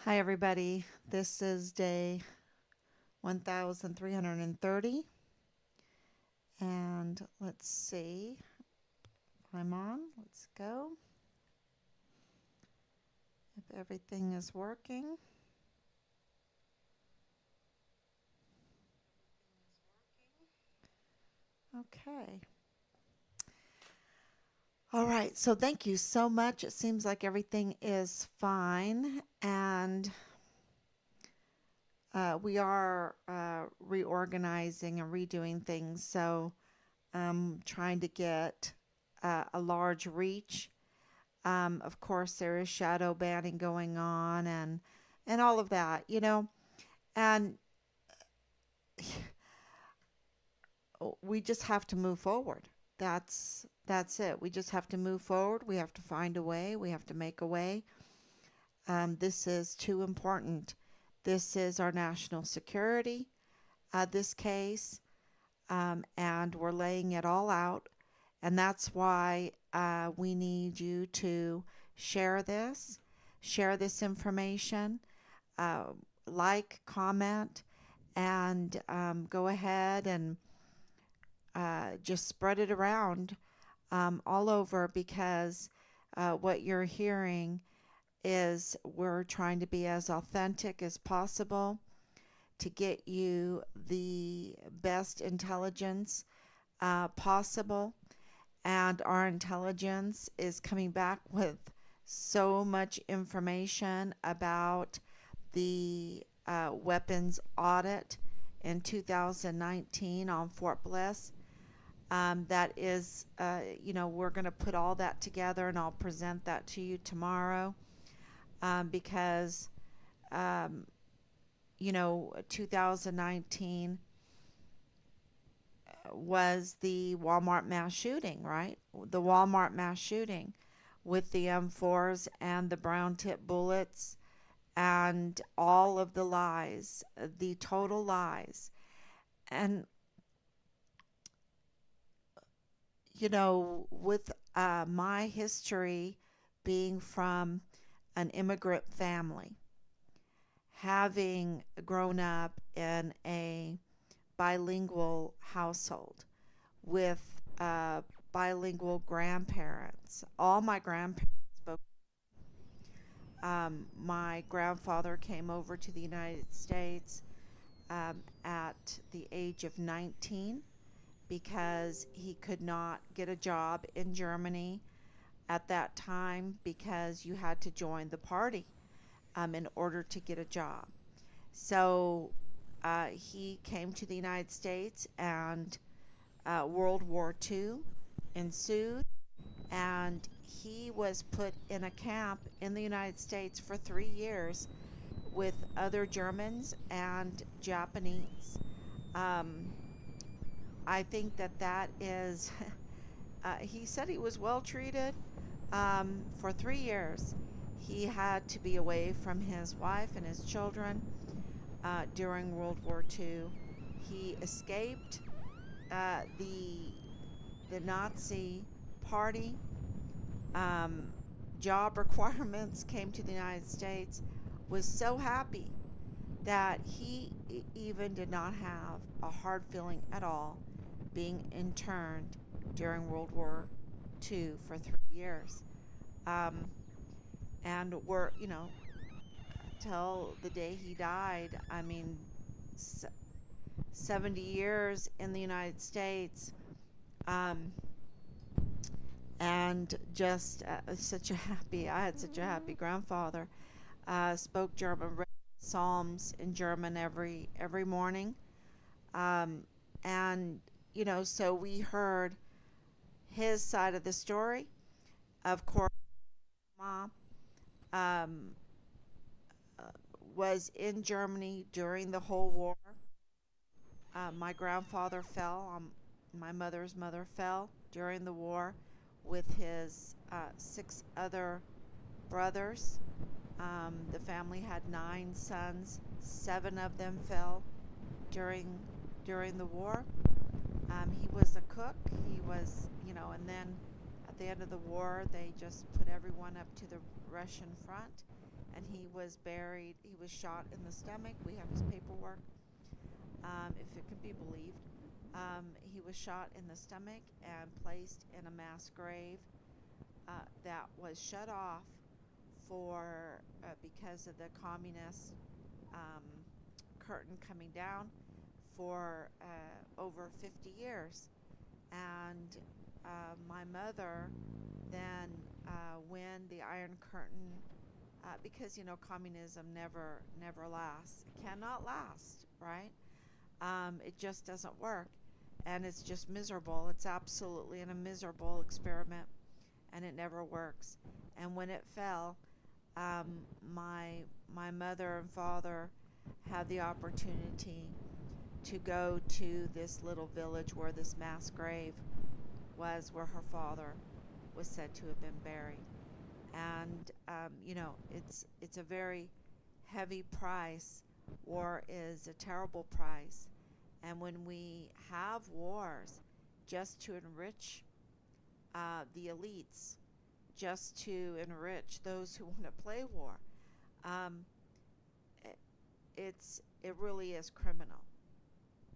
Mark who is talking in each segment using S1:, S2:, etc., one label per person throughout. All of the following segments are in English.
S1: Hi, everybody. This is day 1330. And let's see if I'm on. Let's go. If everything is working. Okay. All right. So thank you so much. It seems like everything is fine. And we are reorganizing and redoing things. So I'm trying to get a large reach. Of course, there is shadow banning going on and all of that, and we just have to move forward. That's it. We just have to move forward. We have to find a way. We have to make a way. This is too important. This is our national security. This case, and we're laying it all out, and that's why we need you to share this, share this information, uh, like, comment, and go ahead and just spread it around all over because what you're hearing is we're trying to be as authentic as possible to get you the best intelligence possible. And our intelligence is coming back with so much information about the weapons audit in 2019 on Fort Bliss. That is, we're going to put all that together and I'll present that to you tomorrow because, um, 2019 was the Walmart mass shooting, right? The Walmart mass shooting with the M4s and the brown tip bullets and all of the lies, the total lies. And, with my history being from an immigrant family, having grown up in a bilingual household with bilingual grandparents, all my grandparents spoke. My grandfather came over to the United States at the age of 19 because he could not get a job in Germany at that time because you had to join the party in order to get a job. So he came to the United States and World War II ensued, and he was put in a camp in the United States for 3 years with other Germans and Japanese. Um, I think that is, he said he was well treated for 3 years. He had to be away from his wife and his children during World War II. He escaped the Nazi party. Um, Job requirements came to the United States. Was so happy that he even did not have a hard feeling at all being interned during World War II for 3 years. Um, and we're, till the day he died, I mean, 70 years in the United States, um, and just I had such a happy grandfather. Spoke German, read Psalms in German every morning, um, and so we heard his side of the story. Of course, mom um, uh, was in Germany during the whole war. My grandfather fell. My mother's mother fell during the war with his 6 other brothers. The family had 9 sons. 7 of them fell during during the war. He was a cook. He was, and then at at the end of the war, they just put everyone up to the Russian front, and he was buried. He was shot in the stomach. We have his paperwork, if it can be believed. He was shot in the stomach and placed in a mass grave that was shut off for because of the communist um, curtain coming down for over 50 years. And my mother then, when the Iron Curtain, because communism never lasts, it cannot last, right? It just doesn't work, and it's just miserable. It's absolutely a miserable experiment, and it never works. And when it fell, my mother and father had the opportunity to go to this little village where this mass grave was, where her father was said to have been buried. And it's a very heavy price. War is a terrible price, and when we have wars just to enrich the elites, just to enrich those who want to play war, um, it really is criminal.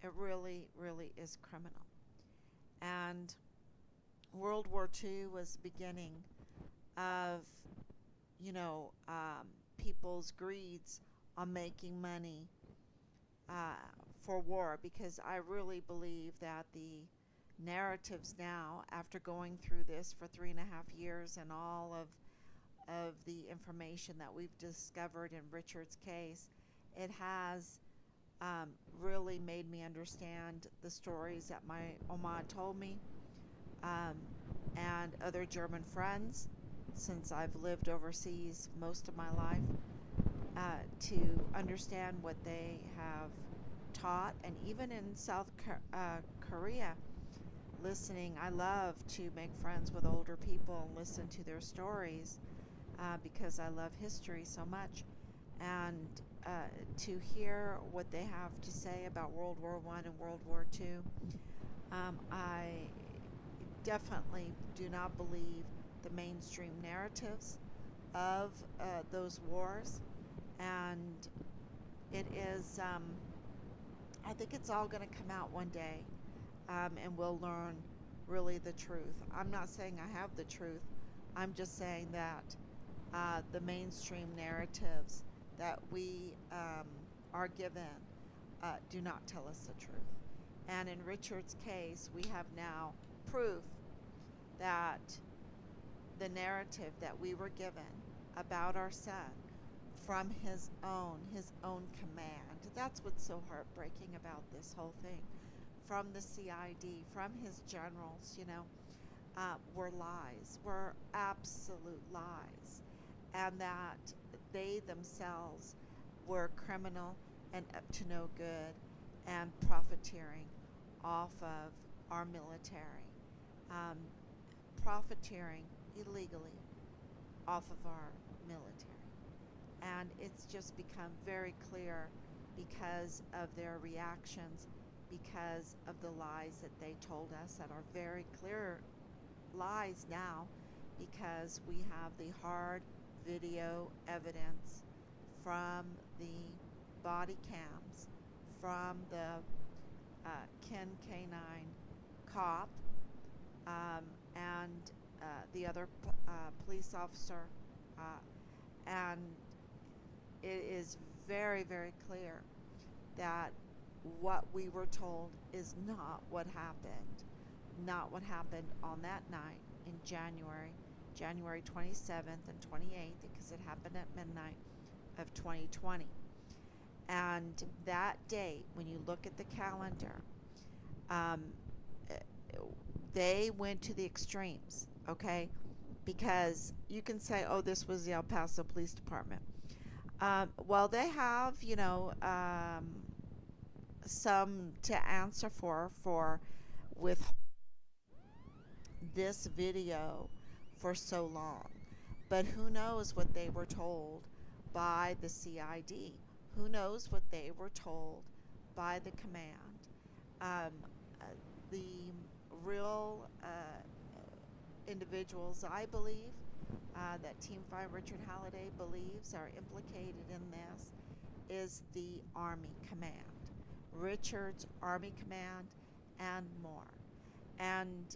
S1: It really, really is criminal. And World War II was the beginning of, people's greeds on making money for war, because I really believe that the narratives now, after going through this for 3.5 years and all of the information that we've discovered in Richard's case, it has really made me understand the stories that my Oma told me, and other German friends, since I've lived overseas most of my life, to understand what they have taught. And even in South Korea, listening, I love to make friends with older people and listen to their stories, because I love history so much. And to hear what they have to say about World War I and World War II, I definitely do not believe the mainstream narratives of those wars. And it is, I think it's all going to come out one day, and we'll learn really the truth. I'm not saying I have the truth. I'm just saying that the mainstream narratives that we are given do not tell us the truth. And in Richard's case, we have now proof that the narrative that we were given about our son from his own command, that's what's so heartbreaking about this whole thing, from the CID, from his generals, were lies, were absolute lies, and that they themselves were criminal and up to no good and profiteering off of our military, profiteering illegally off of our military. And it's just become very clear because of their reactions, because of the lies that they told us that are very clear lies now, because we have the hard video evidence from the body cams, from the Ken K9 cop, and the other police officer, and it is very, very clear that what we were told is not what happened. Not what happened on that night in January 27th and 28th, because it happened at midnight of 2020. And that date, when you look at the calendar, they went to the extremes, okay? Because you can say, oh, this was the El Paso Police Department. Well, they have, some to answer for with this video for so long. But who knows what they were told by the CID? Who knows what they were told by the command? The real individuals I believe that Team 5 Richard Halliday believes are implicated in this is the Army Command, Richard's Army Command, and more. And,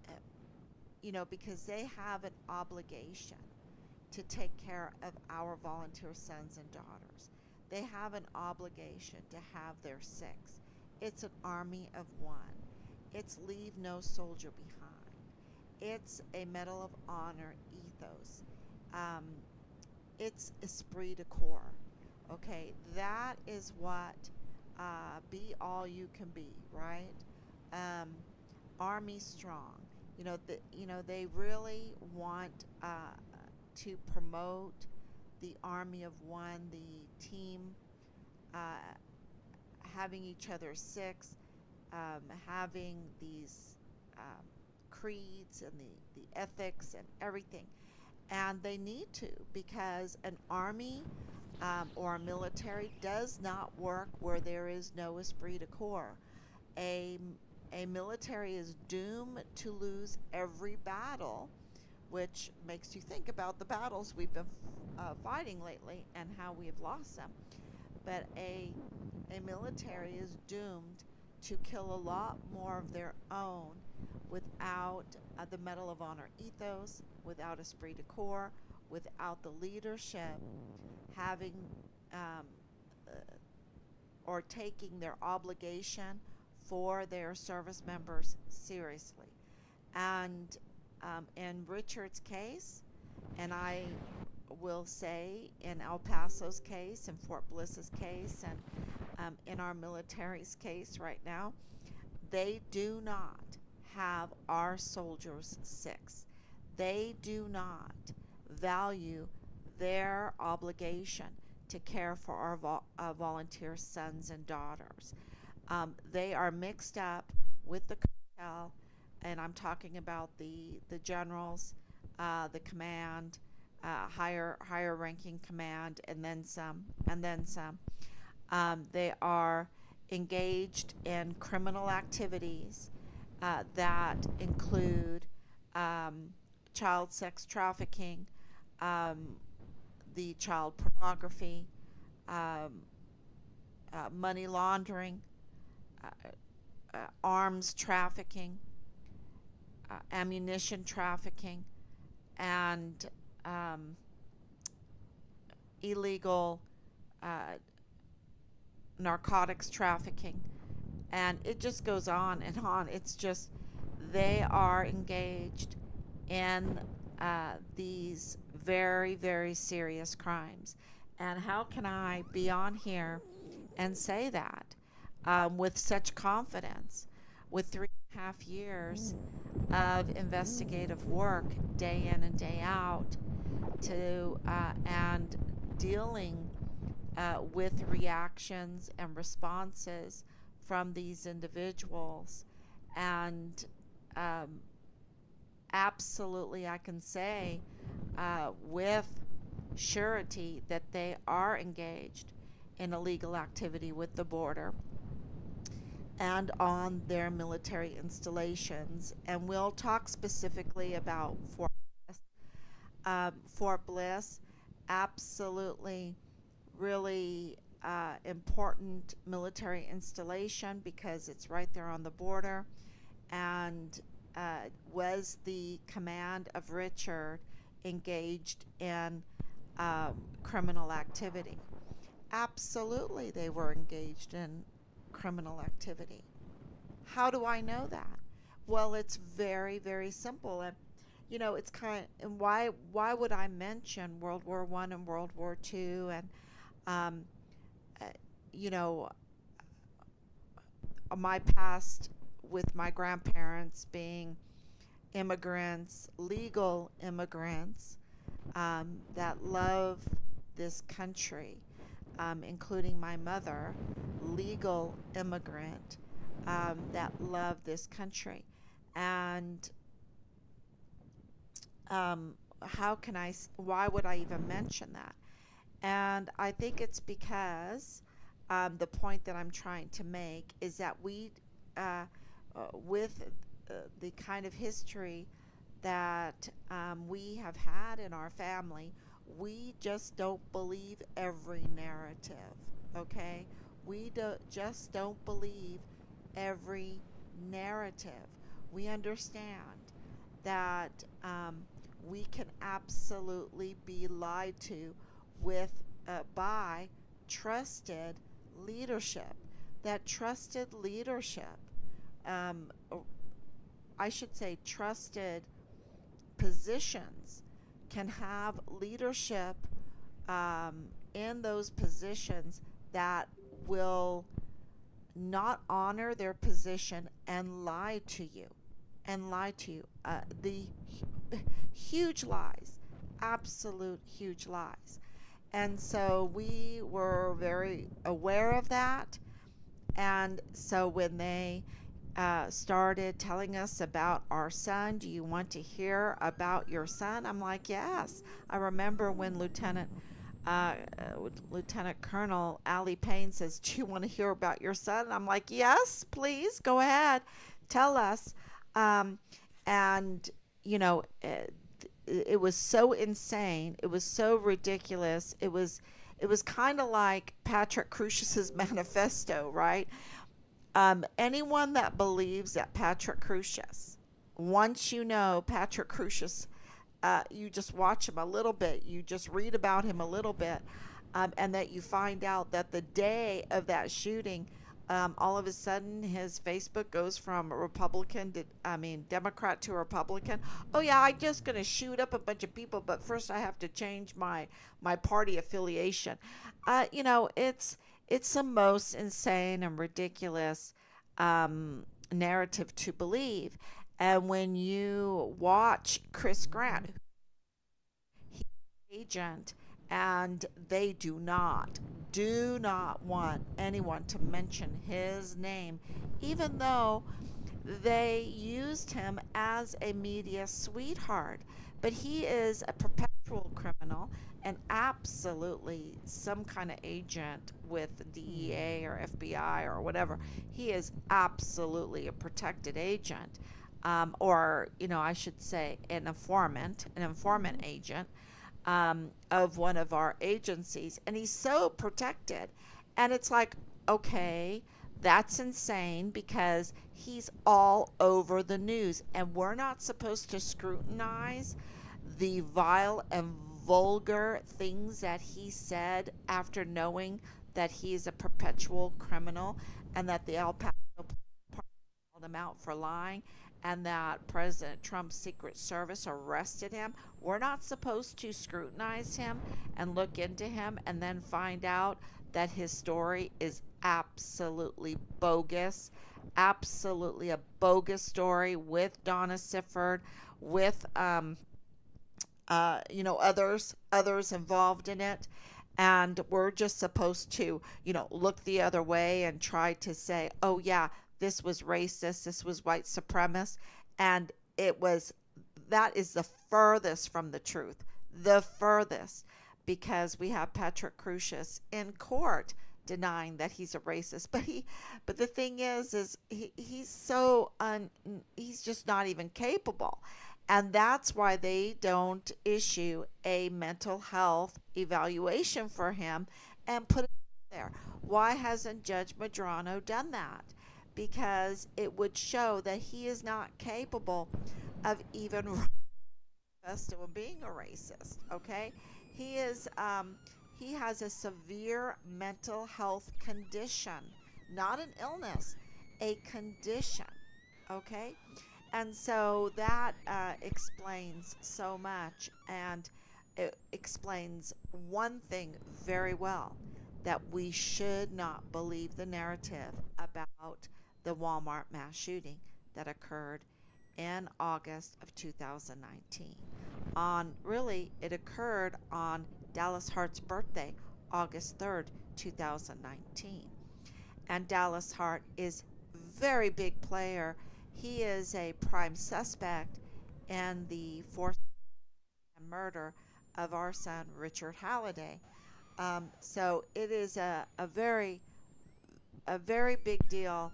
S1: uh, because they have an obligation to take care of our volunteer sons and daughters. They have an obligation to have their six. It's an army of one. It's leave no soldier behind. It's a Medal of Honor ethos. Um, it's esprit de corps. Okay, that is what be all you can be, right? Um, Army strong. They really want to promote the army of one, the team, uh, having each other six, having these creeds and the ethics and everything. And they need to, because an army or a military does not work where there is no esprit de corps. A, a military is doomed to lose every battle, which makes you think about the battles we've been fighting lately and how we have lost them. But a military is doomed to kill a lot more of their own without the Medal of Honor ethos, without esprit de corps, without the leadership having uh, or taking their obligation for their service members seriously. And in Richard's case, and I will say in El Paso's case, in Fort Bliss's case, and in our military's case right now, they do not have our soldiers six. They do not value their obligation to care for our volunteer sons and daughters. They are mixed up with the cartel, and I'm talking about the generals, the command, higher ranking command, and then some, and then some. They are engaged in criminal activities that include child sex trafficking, um, the child pornography, um, money laundering, arms trafficking, ammunition trafficking, and illegal narcotics trafficking. And it just goes on and on. It's just, they are engaged in these very, very serious crimes. And how can I be on here and say that with such confidence, with 3.5 years of investigative work, day in and day out, to and dealing with reactions and responses from these individuals. And absolutely, I can say with surety that they are engaged in illegal activity with the border and on their military installations. And we'll talk specifically about Fort Bliss. Fort Bliss, absolutely, really important military installation because it's right there on the border, and was the command of Richard engaged in criminal activity. Absolutely, they were engaged in criminal activity. How do I know that? Well, it's very, very simple. And it's and why would I mention World War I and World War II and um, uh, you know my past with my grandparents being immigrants, legal immigrants, that love this country, including my mother, legal immigrant, that love this country. And why would I even mention that? And I think it's because the point that I'm trying to make is that we, with the kind of history that we have had in our family. We just don't believe every narrative, okay? Just don't believe every narrative. We understand that we can absolutely be lied to with by trusted leadership. That trusted leadership, um, I should say, trusted positions can have leadership in those positions that will not honor their position and lie to you the huge lies, absolute huge lies. And so we were very aware of that. And so when they started telling us about our son, do you want to hear about your son? I'm like, yes. I remember when uh, Lieutenant Colonel Allie Payne says, do you want to hear about your son? And I'm like, yes, please, go ahead, tell us. Um, and, you know, it was so insane. It was so ridiculous. It was kind of like Patrick Crusius's manifesto, right? Anyone that believes that Patrick Crusius, once you know Patrick Crusius, you just watch him a little bit, you just read about him a little bit, and that you find out that the day of that shooting, all of a sudden his Facebook goes from a Republican to, I mean, Democrat to Republican. Oh yeah, I'm just gonna shoot up a bunch of people, but first I have to change my party affiliation. It's the most insane and ridiculous narrative to believe. And when you watch Chris Grant, he's an agent, and they do not want anyone to mention his name, even though they used him as a media sweetheart. But he is a perpetual criminal and absolutely some kind of agent with the DEA or FBI or whatever. He is absolutely a protected agent, or, I should say an informant agent of one of our agencies. And he's so protected. And it's like, okay, that's insane because he's all over the news. And we're not supposed to scrutinize the vile and vulgar things that he said after knowing that he's a perpetual criminal and that the El Paso called him out for lying and that President Trump's Secret Service arrested him. We're not supposed to scrutinize him and look into him and then find out that his story is absolutely bogus, absolutely a bogus story with Donna Sifford, with others involved in it. And we're just supposed to, look the other way and try to say, oh, yeah, this was racist, this was white supremacist. And that is the furthest from the truth, the furthest, because we have Patrick Crusius in court denying that he's a racist. But the thing is he's just not even capable. And that's why they don't issue a mental health evaluation for him and put it there. Why hasn't Judge Madrano done that? Because it would show that he is not capable of even of being a racist. Okay, he is. He has a severe mental health condition, not an illness, a condition. Okay, and so that explains so much, and it explains one thing very well, that we should not believe the narrative about the Walmart mass shooting that occurred in August of 2019. It occurred on Dallas Hart's birthday, August 3rd, 2019. And Dallas Hart is very big player. He is a prime suspect in the forced murder of our son Richard Halliday. So it is a very big deal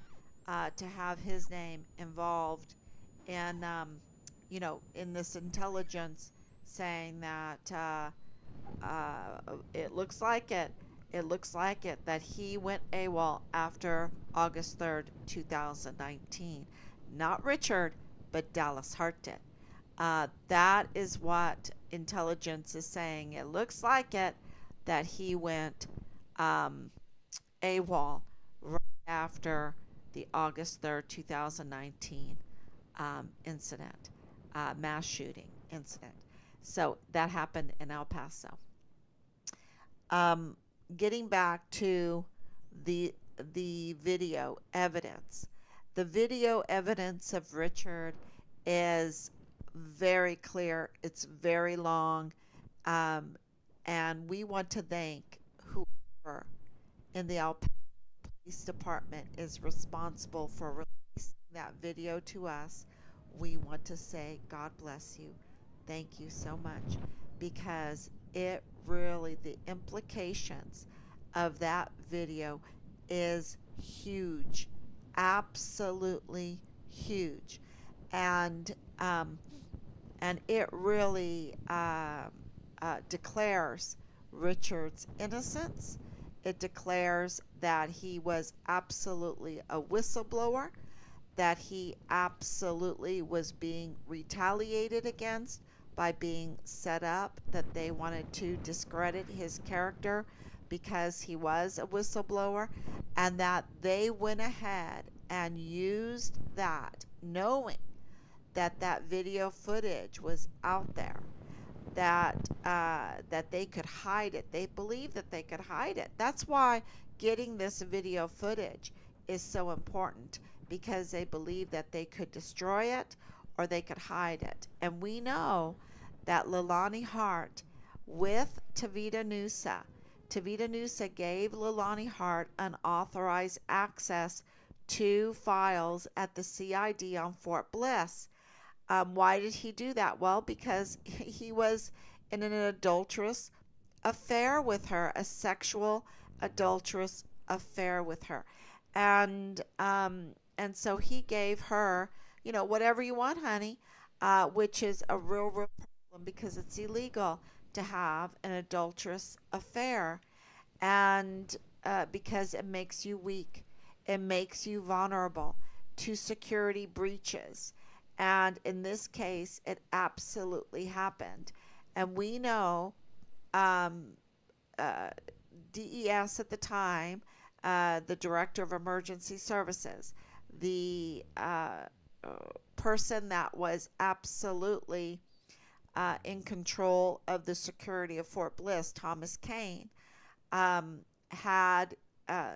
S1: to have his name involved in in this intelligence saying that it looks like it. It looks like it that he went AWOL after August 3rd, 2019. Not Richard, but Dallas Hart did. That is what intelligence is saying. It looks like it that he went um, AWOL right after the August 3rd, 2019 incident, mass shooting incident. So that happened in El Paso. Um, Getting back to the the video evidence, the video evidence of Richard is very clear. It's very long, um, and we want to thank whoever in the El Paso Police Department is responsible for releasing that video to us. We want to say, God bless you. Thank you so much, because it really, the implications of that video is huge, absolutely huge, and um, and it really declares Richard's innocence. It declares that he was absolutely a whistleblower, that he absolutely was being retaliated against by being set up, that they wanted to discredit his character because he was a whistleblower, and that they went ahead and used that, knowing that that video footage was out there, that they could hide it. They believed that they could hide it. That's why getting this video footage is so important, because they believe that they could destroy it or they could hide it. And we know that Leilani Hart with Tavita Nusa gave Leilani Hart unauthorized access to files at the CID on Fort Bliss. Why did he do that? Well, because he was in an adulterous affair with her, a sexual adulterous affair with her, and so he gave her, whatever you want, honey, which is a real problem, because it's illegal to have an adulterous affair, and because it makes you weak, it makes you vulnerable to security breaches. And in this case, it absolutely happened. And we know um, uh, DES at the time, the Director of Emergency Services, the person that was absolutely in control of the security of Fort Bliss, Thomas Kane, had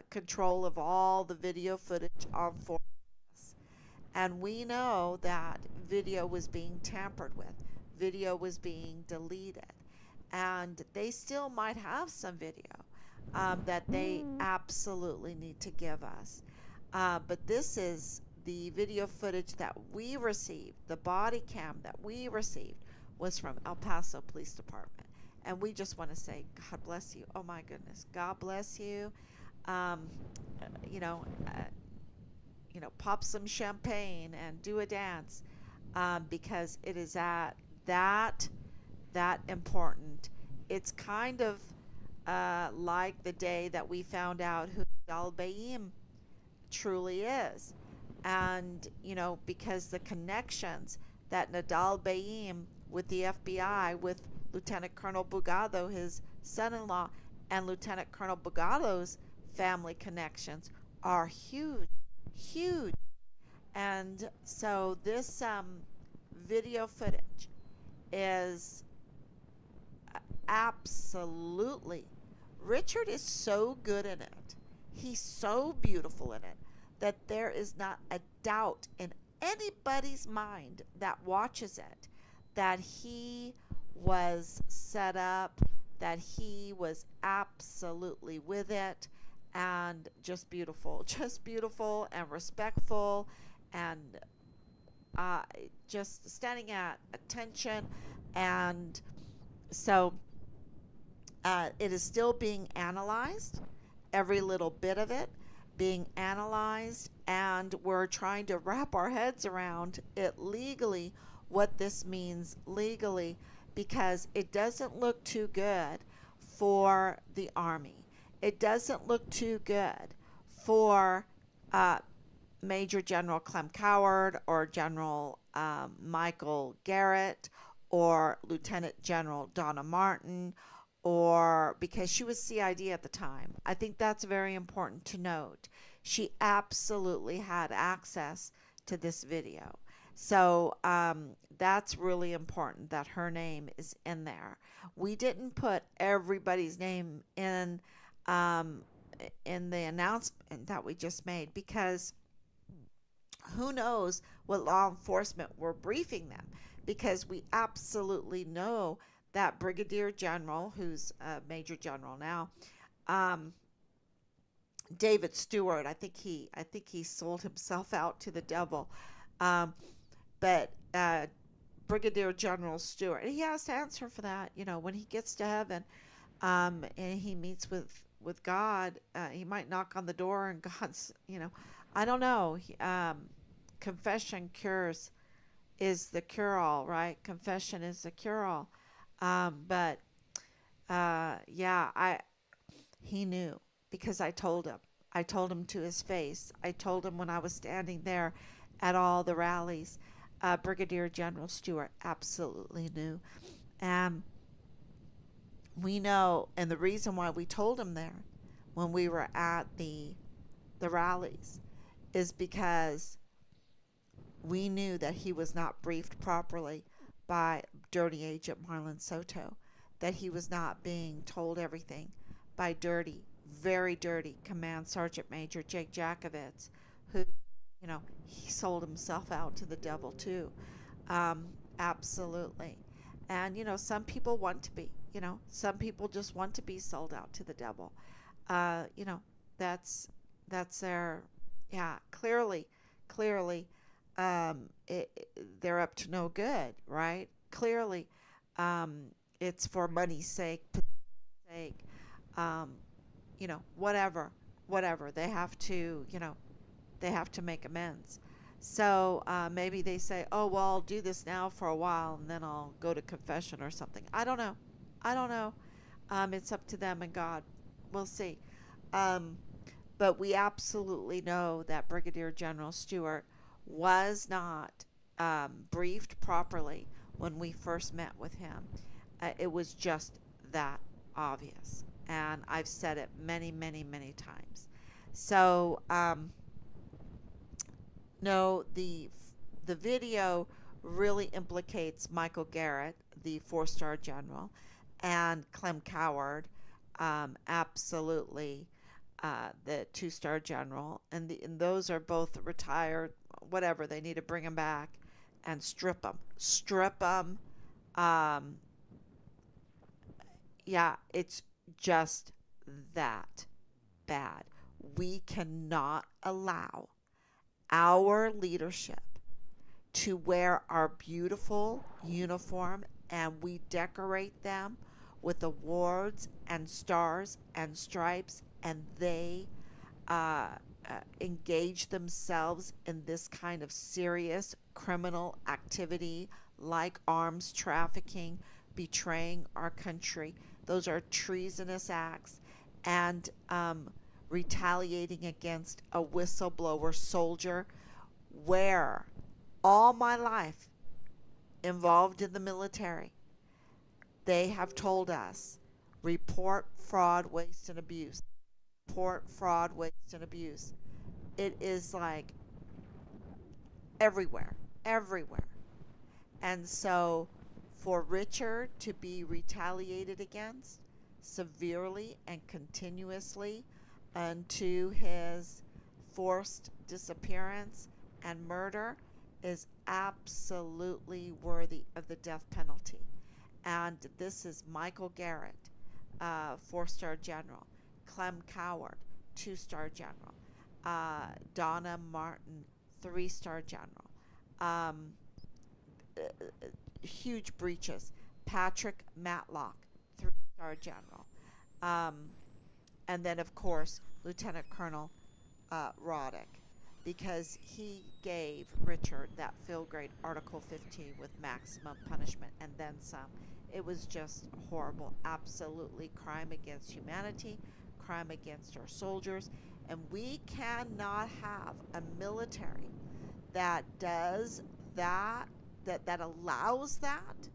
S1: control of all the video footage on Fort Bliss. And we know that video was being tampered with, video was being deleted, and they still might have some video that they absolutely need to give us. But this is the video footage that we received, the body cam that we received was from El Paso Police Department. And we just want to say, God bless you. Oh my goodness. God bless you. Um, you know, uh, pop some champagne and do a dance, because it is that important. It's kind of like the day that we found out who Al-Baim truly is. And, because the connections that Nadal Baim with the FBI, with Lieutenant Colonel Bugado, his son in law, and Lieutenant Colonel Bugado's family connections are huge, huge. And so this video footage is absolutely, Richard is so good in it. He's so beautiful in it that there is not a doubt in anybody's mind that watches it that he was set up, that he was absolutely with it, and just beautiful, and respectful, and just standing at attention. And so it is still being analyzed, every little bit of it being analyzed, and we're trying to wrap our heads around it legally, what this means legally, because it doesn't look too good for the Army. It doesn't look too good for uh, Major General Clem Coward or General Michael Garrett or Lieutenant General Donna Martin, or because she was CID at the time. I think that's very important to note. She absolutely had access to this video. So that's really important that her name is in there. We didn't put everybody's name um, in the announcement that we just made, because who knows what law enforcement were briefing them, because we absolutely know that Brigadier General, who's a Major General now, um, David Stewart, I think he sold himself out to the devil. Um, but Brigadier General Stewart, he has to answer for that. When he gets to heaven, and he meets with God, he might knock on the door, and God's, I don't know. Confession cures is the cure all, right? Confession is the cure all. But yeah, I he knew, because I told him. I told him to his face. I told him when I was standing there at all the rallies. Brigadier General Stewart absolutely knew. And we know, and the reason why we told him there when we were at the rallies is because we knew that he was not briefed properly by Dirty Agent Marlon Soto, that he was not being told everything by dirty, very dirty Command Sergeant Major Jake Jakovitz, who, he sold himself out to the devil too. Absolutely. And, some people want to be, some people just want to be sold out to the devil. Uh, you know, that's, that's their, yeah, clearly, they're up to no good, right? Clearly, um, it's for money's sake, um, whatever. They have to make amends. So maybe they say, oh, well, I'll do this now for a while and then I'll go to confession or something. I don't know. I don't know. It's up to them and God. We'll see. Um, but we absolutely know that Brigadier General Stewart was not briefed properly when we first met with him. It was just that obvious. And I've said it many, many, many times. So, no, the video really implicates Michael Garrett, the four-star general, and Clem Coward, absolutely, the two-star general, and those are both retired. Whatever, they need to bring them back and strip them. Um, yeah, it's just that bad. We cannot allow our leadership to wear our beautiful uniform and we decorate them with awards and stars and stripes, and they uh, engage themselves in this kind of serious criminal activity like arms trafficking, betraying our country. Those are treasonous acts, and retaliating against a whistleblower soldier, where all my life involved in the military, they have told us, report fraud, waste, and abuse. Report fraud, waste, and abuse. It is like everywhere, everywhere. And so for Richard to be retaliated against severely and continuously unto his forced disappearance and murder is absolutely worthy of the death penalty. And this is Michael Garrett, four-star general, Clem Coward, two-star general, Donna Martin, three-star general. Um, Huge breaches. Patrick Matlock, three-star general. Um, and then, of course, Lieutenant Colonel Roddick. because he gave Richard that field grade Article 15 with maximum punishment and then some. It was just horrible, absolutely crime against humanity, crime against our soldiers, and we cannot have a military that does that, that allows that,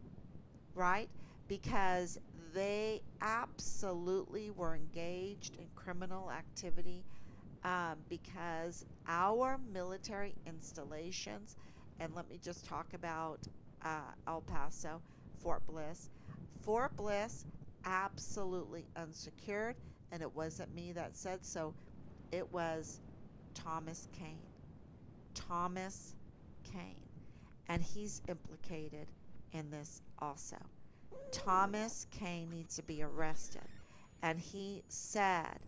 S1: right? Because they absolutely were engaged in criminal activity, because our military installations, and let me just talk about El Paso, Fort Bliss. Fort Bliss, absolutely unsecured, and it wasn't me that said so, it was Thomas Kane. Thomas Kane. And he's implicated in this also. Thomas Kane needs to be arrested. And he said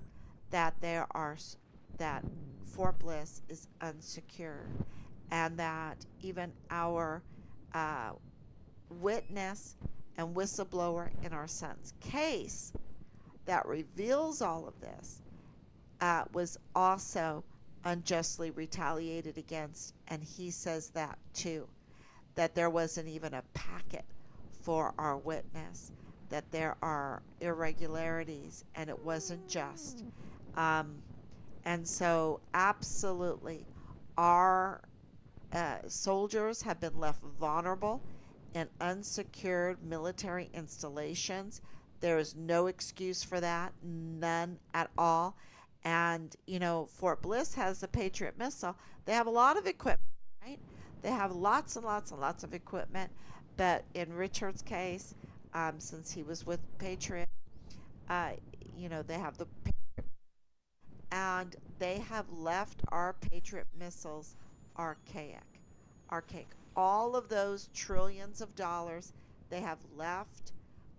S1: that that Fort Bliss is unsecured, and that even our uh, witness and whistleblower in our son's case that reveals all of this was also unjustly retaliated against, and he says that too, that there wasn't even a packet for our witness, that there are irregularities, and it wasn't just. Um, and so, absolutely, our soldiers have been left vulnerable in unsecured military installations. There is no excuse for that, none at all. And, Fort Bliss has the Patriot missile. They have a lot of equipment, right? They have lots and lots and lots of equipment. But in Richard's case, since he was with Patriot, uh, they have the, and they have left our Patriot missiles archaic. Archaic. All of those trillions of dollars, they have left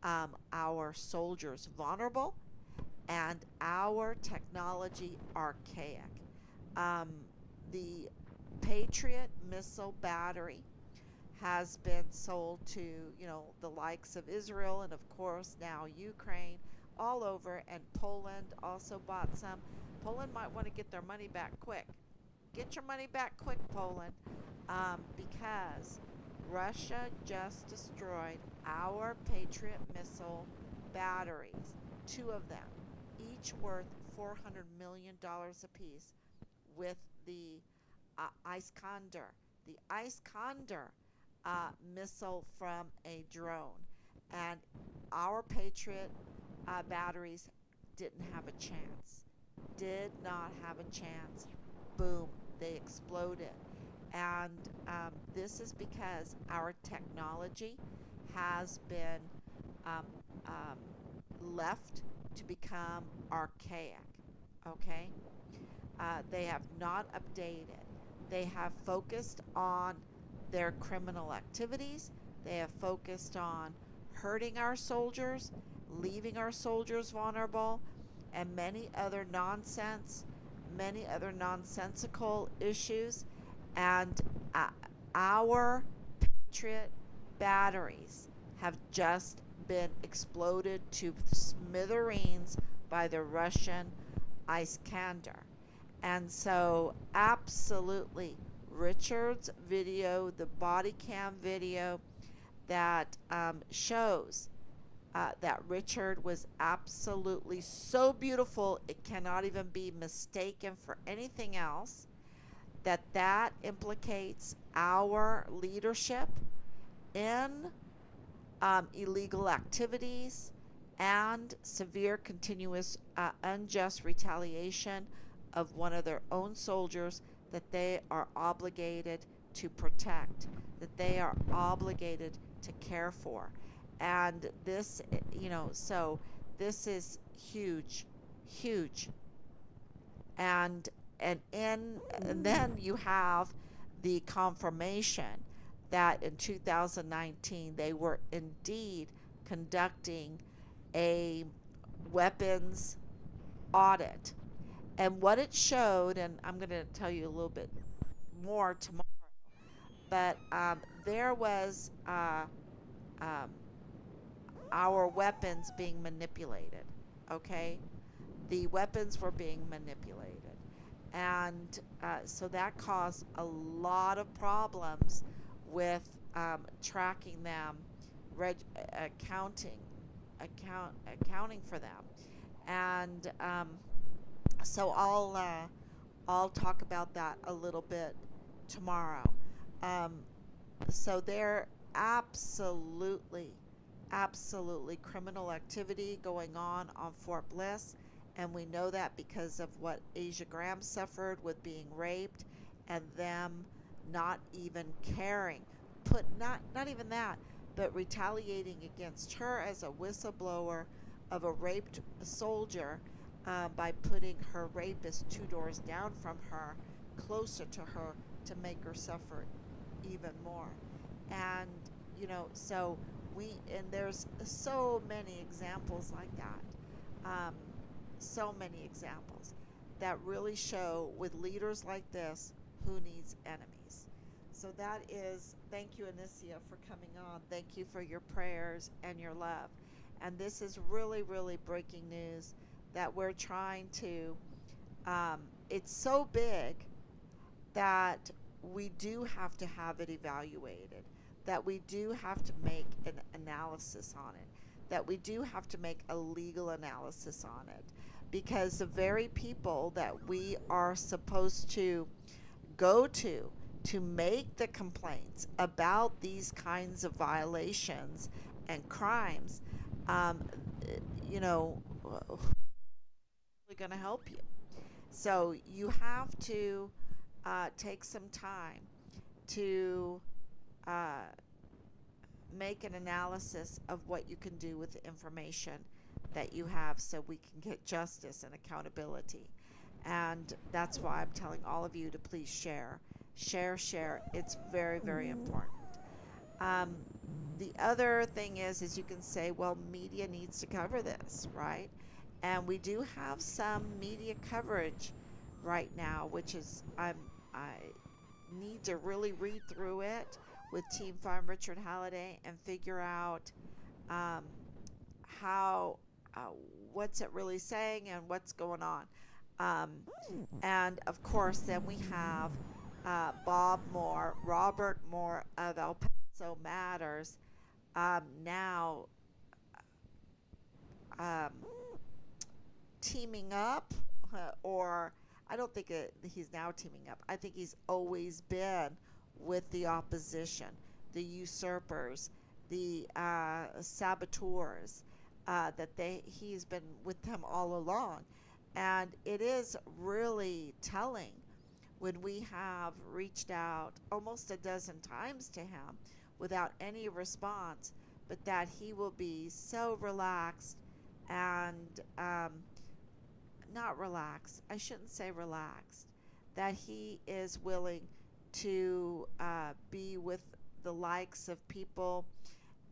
S1: our soldiers vulnerable and our technology archaic. Um, the Patriot missile battery has been sold to, the likes of Israel and, of course, now Ukraine, all over, and Poland also bought some. Poland might want to get their money back quick. Get your money back quick, Poland, because Russia just destroyed our Patriot missile batteries, two of them, each worth $400 million apiece, with the Iskander. The Iskander missile from a drone. And our Patriot batteries didn't have a chance. Did not have a chance. Boom, they exploded. And this is because our technology has been um, left to become archaic. Okay? They have not updated. They have focused on their criminal activities. They have focused on hurting our soldiers, leaving our soldiers vulnerable, and many other nonsensical issues. And our Patriot batteries have just been exploded to smithereens by the Russian Iskander. And so, absolutely, Richard's video, the body cam video that shows that Richard was absolutely so beautiful, it cannot even be mistaken for anything else, that implicates our leadership in illegal activities and severe, continuous, unjust retaliation of one of their own soldiers that they are obligated to protect, that they are obligated to care for. And this, so this is huge, huge. And then you have the confirmation that in 2019 they were indeed conducting a weapons audit. And what it showed, and I'm going to tell you a little bit more tomorrow, but there was our weapons being manipulated, okay? The weapons were being manipulated. And so that caused a lot of problems with tracking them, accounting, accounting for them. And so I'll talk about that a little bit tomorrow. Um, so there absolutely, absolutely criminal activity going on Fort Bliss, and we know that because of what Asia Graham suffered with being raped, and them not even caring, not even that, but retaliating against her as a whistleblower of a raped soldier, by putting her rapist 2 doors down from her, closer to her, to make her suffer even more. And so and there's so many examples like that, so many examples that really show, with leaders like this, who needs enemies. So that is, thank you, Anicia, for coming on. Thank you for your prayers and your love. And this is really, really breaking news that we're trying to, it's so big that we do have to have it evaluated, that we do have to make an analysis on it, that we do have to make a legal analysis on it, because the very people that we are supposed to go to make the complaints about these kinds of violations and crimes, um, you know, really going to help you. So you have to take some time to uh, make an analysis of what you can do with the information that you have, so we can get justice and accountability. And that's why I'm telling all of you to please share. Share, share. It's very, very important. Um, the other thing is you can say, well, media needs to cover this, right? And we do have some media coverage right now, which is, I need to really read through it with Team Farm Richard Halliday and figure out um, how what's it really saying and what's going on. Um, and of course, then we have Bob Moore, Robert Moore of El Paso Matters, now um, teaming up, or I don't think he's now teaming up. I think he's always been with the opposition, the usurpers, the saboteurs. He's been with them all along, and it is really telling when we have reached out almost a dozen times to him without any response, but that he will be so relaxed and not relaxed. I shouldn't say relaxed. That he is willing to be with the likes of people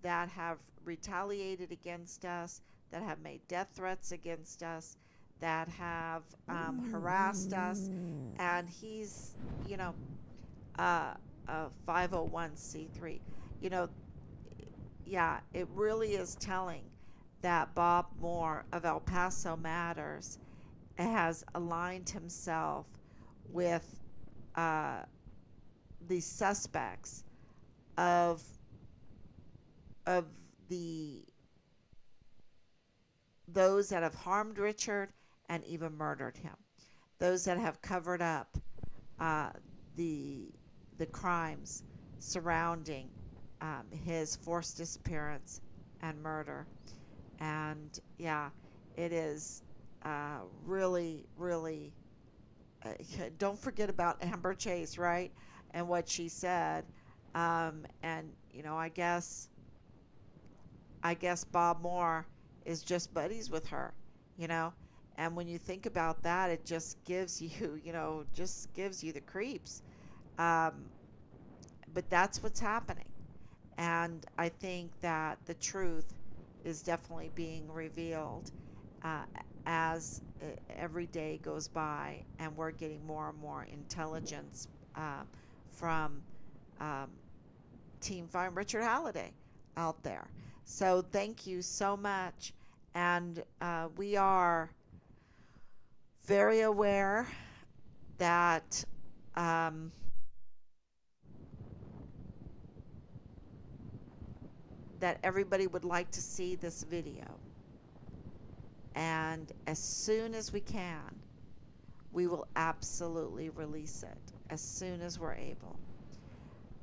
S1: that have retaliated against us, that have made death threats against us, that have harassed us. And he's, a 501c3. You know, yeah, it really is telling that Bob Moore of El Paso Matters has aligned himself with uh, the suspects of of the those that have harmed Richard and even murdered him, those that have covered up uh, the the crimes surrounding his forced disappearance and murder. And yeah, it is really, really. Uh, don't forget about Amber Chase, right? And what she said. And I guess Bob Moore is just buddies with her, you know. And when you think about that, it just gives you, just gives you the creeps. Um, but that's what's happening. And I think that the truth is definitely being revealed uh, as every day goes by, and we're getting more and more intelligence from um, Team Farm Richard Halliday out there. So thank you so much. And we are very aware that um, that everybody would like to see this video. And as soon as we can, we will absolutely release it as soon as we're able.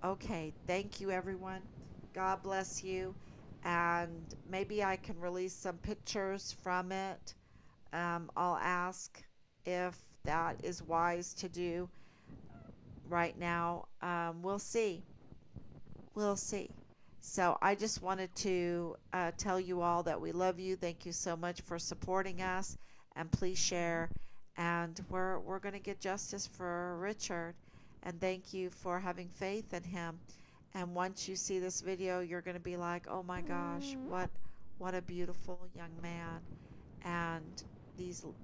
S1: Okay, thank you, everyone. God bless you. And maybe I can release some pictures from it. I'll ask if that is wise to do right now. We'll see. We'll see. So I just wanted to tell you all that we love you. Thank you so much for supporting us, and please share. And we're going to get justice for Richard. And thank you for having faith in him. And once you see this video, you're going to be like, "Oh my gosh, what a beautiful young man." And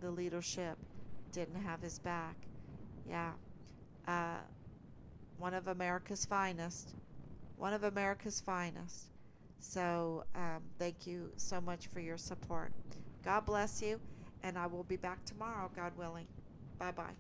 S1: the leadership didn't have his back. Yeah, uh, one of America's finest. One of America's finest. So thank you so much for your support. God bless you, and I will be back tomorrow, God willing. Bye bye.